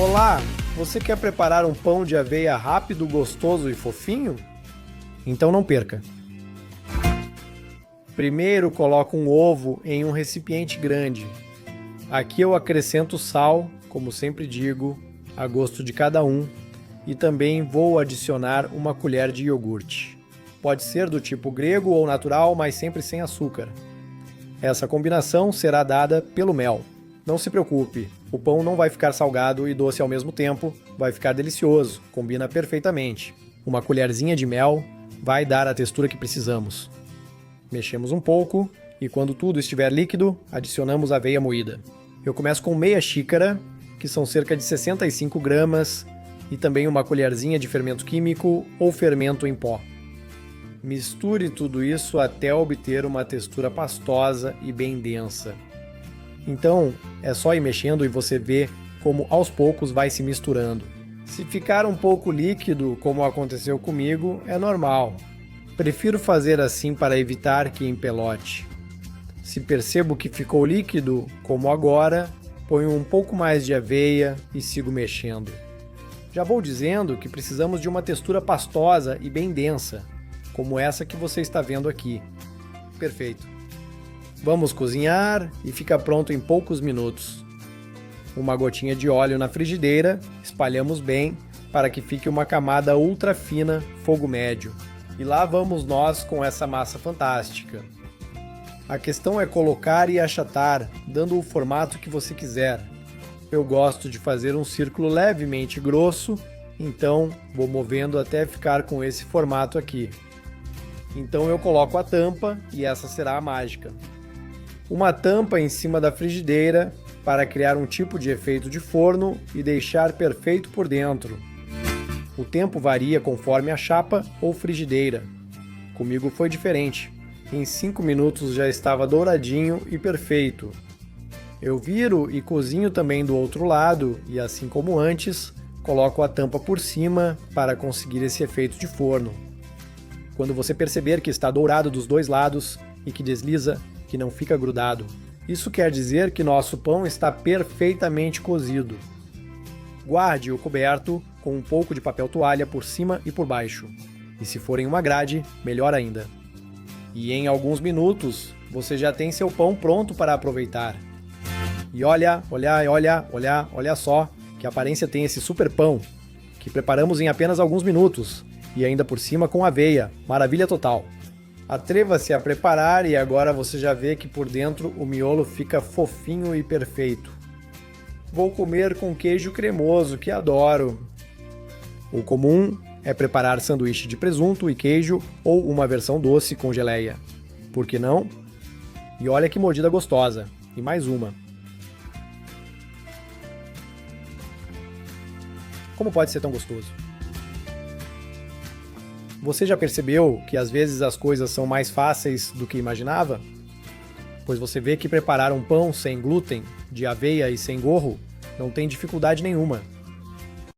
Olá, você quer preparar um pão de aveia rápido, gostoso e fofinho? Então não perca! Primeiro coloco um ovo em um recipiente grande. Aqui eu acrescento sal, como sempre digo, a gosto de cada um, e também vou adicionar uma colher de iogurte. Pode ser do tipo grego ou natural, mas sempre sem açúcar. Essa combinação será dada pelo mel. Não se preocupe, o pão não vai ficar salgado e doce ao mesmo tempo, vai ficar delicioso, combina perfeitamente. Uma colherzinha de mel vai dar a textura que precisamos. Mexemos um pouco e quando tudo estiver líquido, adicionamos a aveia moída. Eu começo com meia xícara, que são cerca de 65 gramas, e também uma colherzinha de fermento químico ou fermento em pó. Misture tudo isso até obter uma textura pastosa e bem densa. Então, é só ir mexendo e você vê como aos poucos vai se misturando. Se ficar um pouco líquido, como aconteceu comigo, é normal. Prefiro fazer assim para evitar que empelote. Se percebo que ficou líquido, como agora, ponho um pouco mais de aveia e sigo mexendo. Já vou dizendo que precisamos de uma textura pastosa e bem densa, como essa que você está vendo aqui. Perfeito. Vamos cozinhar e fica pronto em poucos minutos. Uma gotinha de óleo na frigideira, espalhamos bem para que fique uma camada ultra fina, fogo médio. E lá vamos nós com essa massa fantástica. A questão é colocar e achatar, dando o formato que você quiser. Eu gosto de fazer um círculo levemente grosso, então vou movendo até ficar com esse formato aqui. Então eu coloco a tampa e essa será a mágica. Uma tampa em cima da frigideira para criar um tipo de efeito de forno e deixar perfeito por dentro. O tempo varia conforme a chapa ou frigideira. Comigo foi diferente. Em 5 minutos já estava douradinho e perfeito. Eu viro e cozinho também do outro lado e, assim como antes, coloco a tampa por cima para conseguir esse efeito de forno. Quando você perceber que está dourado dos dois lados e que desliza, que não fica grudado, isso quer dizer que nosso pão está perfeitamente cozido. Guarde-o coberto com um pouco de papel toalha por cima e por baixo. E se for em uma grade, melhor ainda. E em alguns minutos, você já tem seu pão pronto para aproveitar. E olha só que aparência tem esse super pão, que preparamos em apenas alguns minutos, e ainda por cima com aveia, maravilha total. Atreva-se a preparar e agora você já vê que por dentro o miolo fica fofinho e perfeito. Vou comer com queijo cremoso, que adoro. O comum é preparar sanduíche de presunto e queijo ou uma versão doce com geleia. Por que não? E olha que mordida gostosa. E mais uma. Como pode ser tão gostoso? Você já percebeu que às vezes as coisas são mais fáceis do que imaginava? Pois você vê que preparar um pão sem glúten, de aveia e sem gorro, não tem dificuldade nenhuma.